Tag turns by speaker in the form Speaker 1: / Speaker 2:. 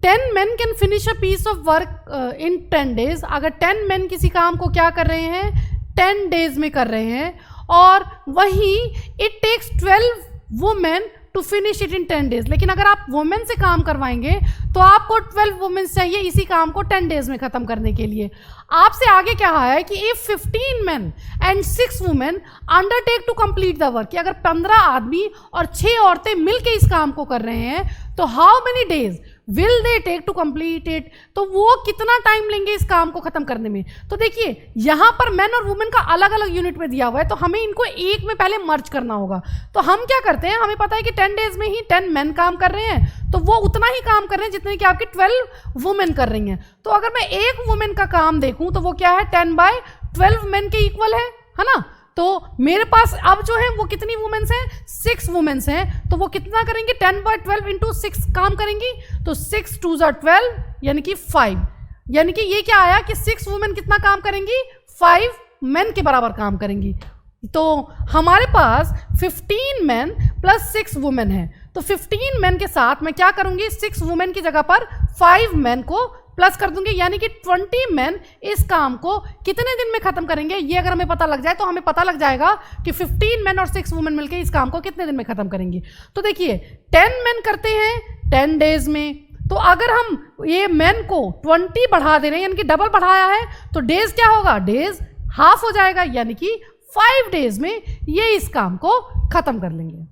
Speaker 1: 10 men can finish a piece of work in 10 days, अगर 10 men किसी काम को क्या कर रहे हैं 10 days में कर रहे हैं, और वही it takes 12 women to finish it in 10 days, लेकिन अगर आप वुमेन से काम करवाएंगे तो आपको 12 वुमेन चाहिए इसी काम को 10 days में ख़त्म करने के लिए। आपसे आगे क्या है कि if 15 men and 6 women undertake to complete the work, कि अगर 15 आदमी और 6 औरतें मिलकर इस काम को कर रहे हैं तो how many days will they take to complete it, तो वो कितना टाइम लेंगे इस काम को खत्म करने में। तो देखिए यहाँ पर मैन और वुमेन का अलग अलग यूनिट में दिया हुआ है, तो हमें इनको एक में पहले मर्ज करना होगा। तो हम क्या करते हैं, हमें पता है कि 10 डेज में ही 10 मैन काम कर रहे हैं, तो वो उतना ही काम कर रहे हैं जितने कि आपकी 12 वुमेन कर रही हैं। तो अगर मैं एक वुमेन का काम देखूं तो वो क्या है 10/12 मैन के इक्वल है ना। तो मेरे पास अब जो है वो कितनी वुमेन्स हैं 6 वुमेन्स हैं, तो वो कितना करेंगे 10/12 इंटू 6 काम करेंगी, तो 6 2 12 यानी कि 5, यानी कि ये क्या आया कि 6 वुमेन कितना काम करेंगी 5 मैन के बराबर काम करेंगी। तो हमारे पास 15 मैन प्लस 6 वुमेन है, तो 15 मैन के साथ मैं क्या करूंगी 6 वुमेन की जगह पर 5 मैन को प्लस कर दूंगी, यानी कि 20 मैन इस काम को कितने दिन में खत्म करेंगे। ये अगर हमें पता लग जाए तो हमें पता लग जाएगा कि 15 मैन और 6 वुमेन मिलकर इस काम को कितने दिन में खत्म करेंगी। तो देखिए 10 मैन करते हैं 10 डेज में, तो अगर हम ये मैन को 20 बढ़ा दे रहे हैं यानी कि डबल बढ़ाया है, तो डेज क्या होगा डेज हाफ हो जाएगा, यानी कि 5 डेज में ये इस काम को खत्म कर लेंगे।